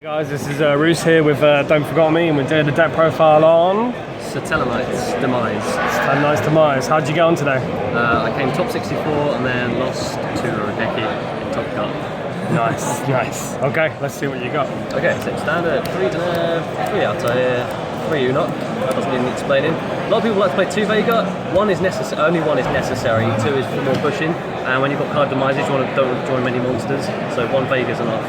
Guys, this is Roos here with Don't Forget Me, and we're doing the deck profile on Satellarknight's Demise. Satellarknight's Demise. How'd you get on today? I came top 64 and then lost to Rebecca in top cut. Nice. Okay, let's see what you got. Okay, so standard 3 Demise, 3 Altair, 3 Unok. That doesn't need explaining. A lot of people like to play 2 Vega. Only one is necessary. 2 is for more pushing. And when you've got card Demises, you don't want to join many monsters. So 1 Vega's enough.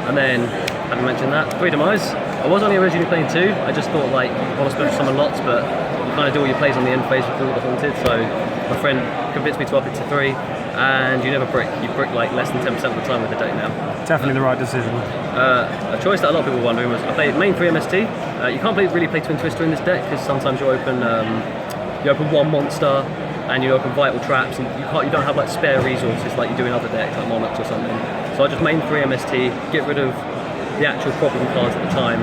And then, having mentioned that, 3 Demise. I was only originally playing 2. I just thought like I want to special summon lots, but you kind of do all your plays on the end phase with all the haunted. So my friend convinced me to up it to 3, and you never brick. You brick like less than 10% of the time with the deck now. Definitely the right decision. A choice that a lot of people were wondering was I played main 3 MST. You can't really play Twin Twister in this deck because sometimes you open one monster and you open vital traps, and you don't have like spare resources like you do in other decks like Monarchs or something. So I just main 3 MST, get rid of the actual problem cards at the time.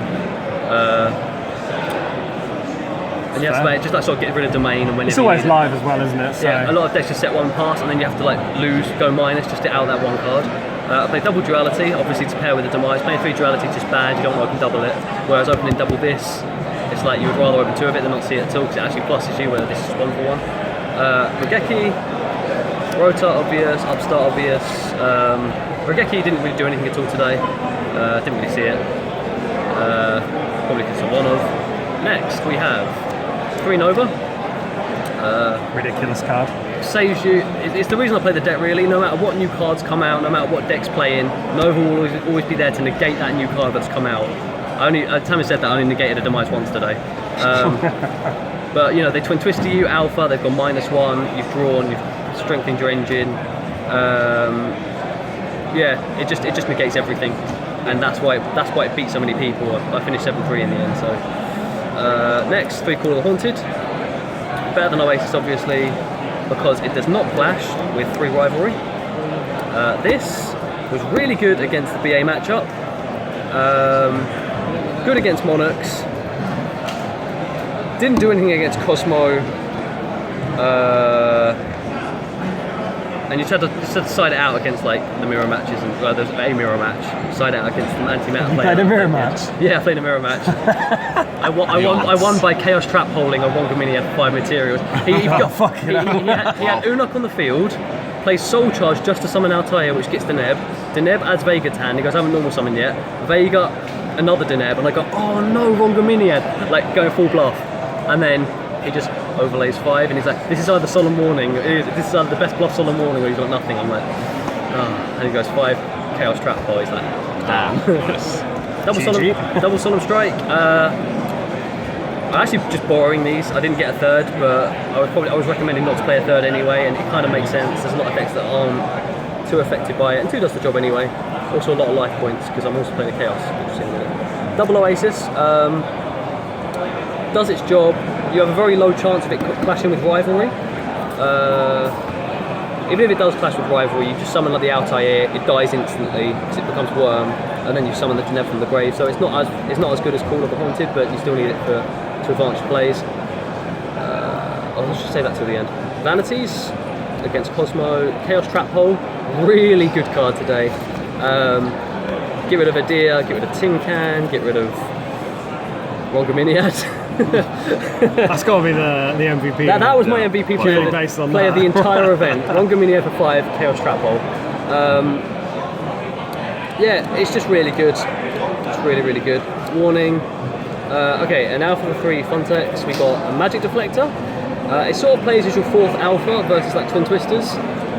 And yeah, so just like sort of get rid of domain and when it's always live as well, isn't it? So yeah, a lot of decks just set 1 pass and then you have to like go minus just to get out that 1 card. I play double duality, obviously to pair with the Demise. Playing 3 duality is just bad, you don't want to open double it. Whereas opening double this, it's like you would rather open 2 of it than not see it at all because it actually pluses you, where this is 1 for 1. Regeki, Rota obvious, Upstart obvious. Regeki didn't really do anything at all today. Didn't really see it. Probably because of 1 of. Next we have 3 Nova. ridiculous card. Saves you. It's the reason I play the deck really. No matter what new cards come out, no matter what decks play in, Nova will always be there to negate that new card that's come out. Tammy said that I only negated a Demise once today. But you know, they twin twister you, alpha, they've gone -1, you've drawn, you've strengthened your engine. Yeah, it just negates everything. And that's why it beat so many people. I finished 7-3 in the end, so. Next, 3 Call of the Haunted. Better than Oasis obviously, because it does not clash with 3 Rivalry. This was really good against the BA matchup. Good against Monarchs. Didn't do anything against Cosmo. And you just had to side it out against like the mirror matches, and there's a mirror match. Side it out against the anti-meta player. You played a mirror match? Yeah, I played a mirror match. I won by chaos trap holding a Wonga Mini at 5 materials. He had Unok on the field, plays Soul Charge just to summon Altair, which gets Deneb. Deneb adds Vega Tan. He goes, I haven't normal summoned yet. Vega, another Deneb, and I go, oh no, Wonga Mini, like going full bluff. And then he just overlays 5, and he's like, this is either Solemn Warning, this is either the best bluff Solemn Warning, or he's got nothing. I'm like, oh. And he goes 5 Chaos Trap Ball. He's like, damn. double Solemn Strike. I'm actually just borrowing these. I didn't get a 3rd, but I was recommending not to play a 3rd anyway, and it kind of makes sense. There's a lot of decks that aren't too affected by it, and 2 does the job anyway. Also a lot of life points, because I'm also playing a Chaos, which is in a minute. Double Oasis. Does its job. You have a very low chance of it clashing with Rivalry. Even if it does clash with Rivalry, you just summon like the Altair, it dies instantly because it becomes Worm, and then you summon the Deneb from the grave. So it's not as good as Call of the Haunted, but you still need it to advance your plays. I'll just say that till the end. Vanities against Cosmo, Chaos Trap Hole, really good card today. Get rid of Adir, get rid of Tin Can, get rid of Rongominiad. That's got to be the MVP. That was my MVP play of the entire event. Rongominiad for 5, Chaos Trap Hole. Yeah, it's just really good. It's really good. Warning. Okay, an Alpha for 3 Funtex. We got a Magic Deflector. It sort of plays as your 4th Alpha versus like Twin Twisters.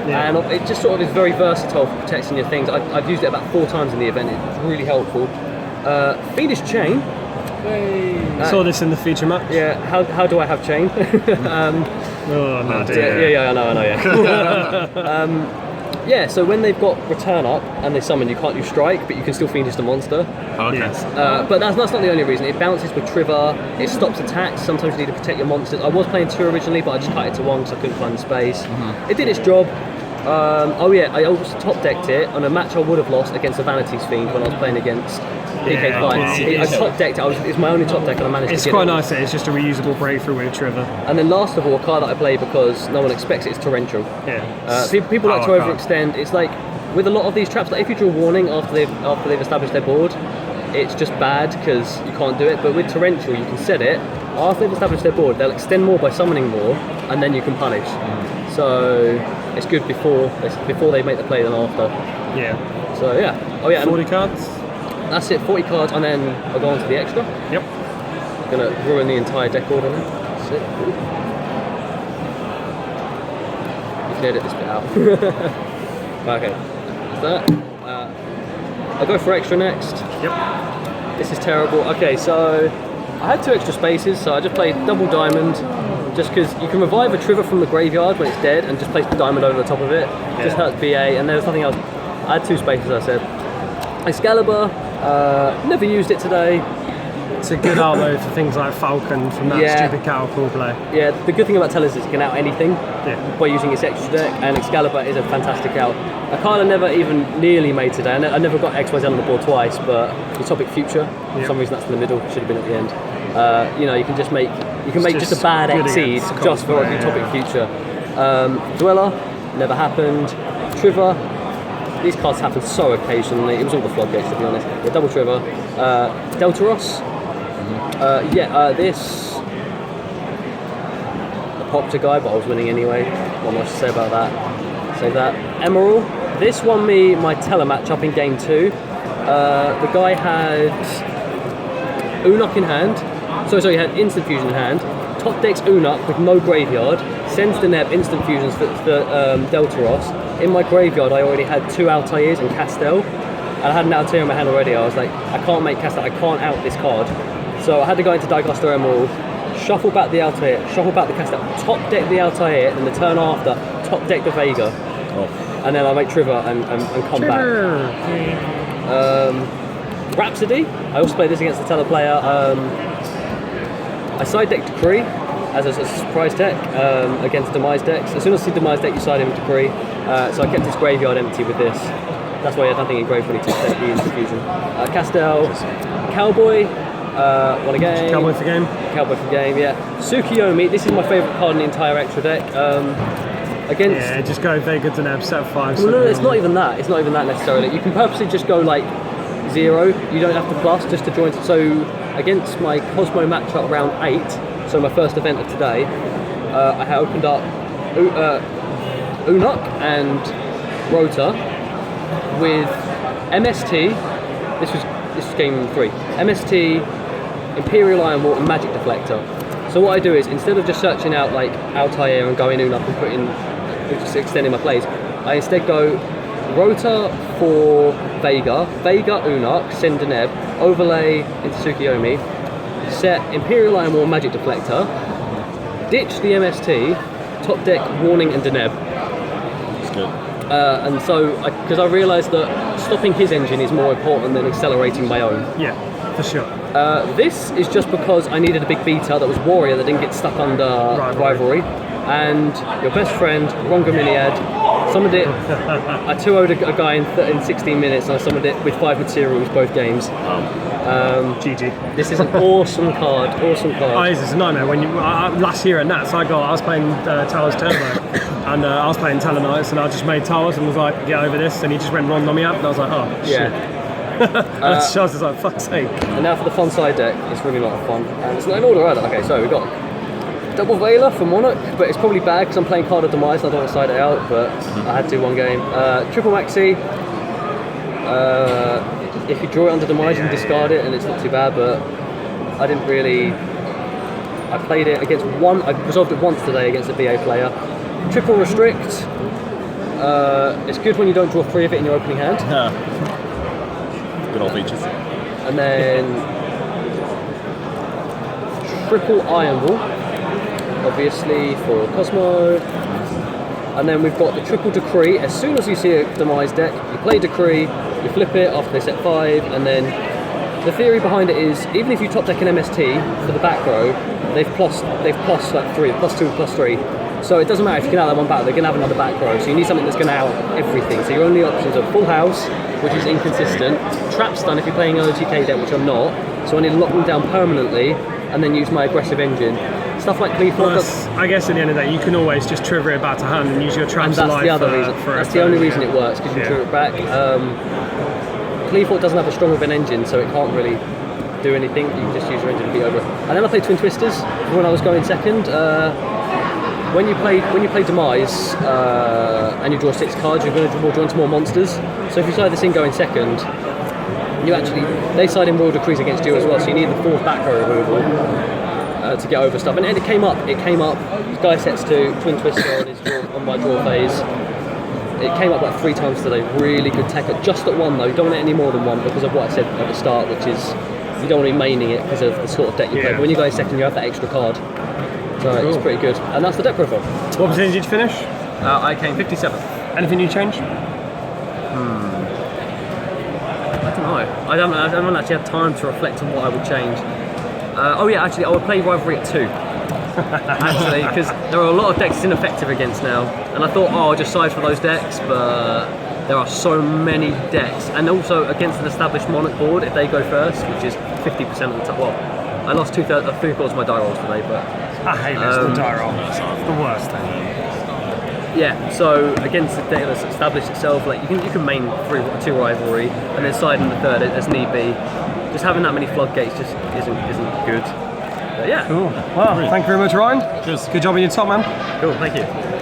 Yeah. And it just sort of is very versatile for protecting your things. I've used it about 4 times in the event. It's really helpful. Fiendish Chain. Saw this in the feature match. Yeah, how do I have chain? Oh no, dear. Yeah, I know, yeah. Yeah, so when they've got return up and they summon, you can't use strike, but you can still fiendish the monster. Okay. Yes. But that's not the only reason. It bounces with Trigger, it stops attacks, sometimes you need to protect your monsters. I was playing 2 originally, but I just cut it to 1 because I couldn't find the space. Mm-hmm. It did its job. Oh yeah, I also top decked it on a match I would have lost against the Vanities Fiend when I was playing against PK Fights. I top decked it. It's my only top deck, and I managed to get it. It's quite nice that it's just a reusable breakthrough with a Trigger. And then last of all, a card that I play because no one expects it is Torrential. Yeah. People like to overextend. It's like with a lot of these traps, like if you draw Warning after they've established their board, it's just bad because you can't do it. But with Torrential, you can set it. After they've established their board, they'll extend more by summoning more, and then you can punish. So it's good before they make the play than after. Yeah. So yeah. Oh yeah. 40 cards? That's it, 40 cards, and then I'll go on to the extra. Yep. Gonna ruin the entire deck order now. That's it. You can edit this bit out. Okay. That's that. I'll go for extra next. Yep. This is terrible. Okay, so I had 2 extra spaces, so I just played double diamond, just because you can revive a Trigger from the graveyard when it's dead and just place the diamond over the top of it. Yeah. Just hurts BA, and there was nothing else. I had 2 spaces, I said. Excalibur, never used it today. It's a good outload for things like Falcon from that stupid Catapult play. Yeah, the good thing about Tellers is it can out anything by using its extra deck, and Excalibur is a fantastic out. A card I never even nearly made today. I never got XYZ on the board twice, but Utopic Future, for some reason that's in the middle, should have been at the end. You know, you can make just a bad Exceed just for Utopic Future. Dweller, never happened. Triver, these cards happen so occasionally. It was all the floodgates, to be honest. Yeah, double Triver. Deltaros. This. I popped a guy, but I was winning anyway. What much to say about that? Save that. Emerald. This won me my Teller matchup in game 2. The guy had Unok in hand. Sorry, he had Instant Fusion in hand. Top decks Unok with no graveyard. Sends Deneb Instant Fusions for Deltaros. In my graveyard, I already had 2 Altairs and Castel. And I had an Altair in my hand already. I was like, I can't make Castel, I can't out this card. So I had to go into Diagnoster Emerald, shuffle back the Altair, shuffle back the Castel, top deck the Altair, and the turn after, top deck the Vega. And then I make Triver and come back. Rhapsody, I also played this against the Teller player. I side deck Decree as a surprise deck against Demise decks. As soon as I see Demise deck, you side him Decree. So I kept his graveyard empty with this. That's why he had nothing engraved when he took the Instant Fusion. Castel, Cowboy, won a game. Cowboy for game? Cowboy for game, yeah. Tsukiyomi, this is my favourite card in the entire extra deck. Against... Yeah, just go Vega Deneb, set 5. Well, no, it's not even that. It's not even that necessarily. You can purposely just go like 0. You don't have to plus just to join. So against my Cosmo matchup round 8, so my first event of today, I had opened up Unok and Rota with MST. This was game 3. MST, Imperial Iron Wall, and Magic Deflector. So what I do is, instead of just searching out like Altair and going Unok and putting, just extending my plays, I instead go Rota for Vega, Unok, send Deneb, overlay into Tsukiyomi, set Imperial Iron Wall, Magic Deflector, ditch the MST, top deck Warning and Deneb. That's good. And so, because I realised that stopping his engine is more important than accelerating my own. Yeah, for sure. This is just because I needed a big beater that was Warrior that didn't get stuck under Rivalry. And your best friend, Rongominiad, summoned it. I 2-0'd a guy in 16 minutes, and I summoned it with 5 materials both games. GG. This is an awesome card. Awesome card. Oh, it's a nightmare. When you last year at Nats, I was playing Towers Turbo, and I was playing Satellarknight, and I just made Towers and was like, get over this, and he just went Ron Nomiat, and I was like, oh shit. And Charles was like, fuck's sake. And now for the fun side deck. It's really a lot of fun, and it's not in order either. Okay, so we've got Double Veiler for Monarch, but it's probably bad because I'm playing card of Demise and I don't want to side it out, but I had to one game. Triple Maxi. If you draw it under Demise, you can discard it, and it's not too bad, but I didn't really... I played it against one... I resolved it once today against a BA player. Triple Restrict. It's good when you don't draw 3 of it in your opening hand. Good old features. And then... Triple Iron Wall, obviously, for Cosmo. And then we've got the Triple Decree. As soon as you see a Demise deck, you play Decree, you flip it after they set 5, and then the theory behind it is, even if you top deck an MST for the back row, they've plus like 3, +2, +3. So it doesn't matter if you can out that one battle, they're going to have another back row. So you need something that's going to out everything. So your only options are Full House, which is inconsistent, Trap Stun if you're playing an OTK deck, which I'm not. So I need to lock them down permanently, and then use my aggressive engine. Stuff like Cleveland. I guess at the end of the day, you can always just trigger it back to hand and use your traps. And that's the other reason. That's the only reason it works, because you can trigger it back. Lethal doesn't have a strong of an engine, so it can't really do anything. You can just use your engine to beat over it. And then I played Twin Twisters when I was going second. When you play Demise and you draw 6 cards, you're going to draw into more monsters. So if you side this in going second, they side in Royal Decrees against you as well. So you need the 4th back row removal to get over stuff. And it came up. Guy sets 2, Twin Twister on my draw phase. It came up like 3 times today. Really good tech. Just at 1 though. You don't want it any more than 1 because of what I said at the start, which is you don't want to be maining it because of the sort of deck you play. But when you go second, you have that extra card. So it's pretty good. And that's the deck profile. What percentage did you finish? I came 57th. Anything you changed? I don't know. I don't actually have time to reflect on what I would change. I would play Rivalry at 2. Actually, because there are a lot of decks it's ineffective against now. And I thought, I'll just side for those decks, but there are so many decks. And also against an established Monarch board, if they go first, which is 50% of the time. Well, I lost 3/4 of my die rolls today, but I hate this, the die roll. It's the worst thing. yeah, so against the deck that's established itself, like you can main 2 Rivalry and then side in the 3rd as need be. Just having that many floodgates just isn't good. But yeah. Cool. Well, thank you very much, Ryan. Cheers. Good job on your top, man. Cool, thank you.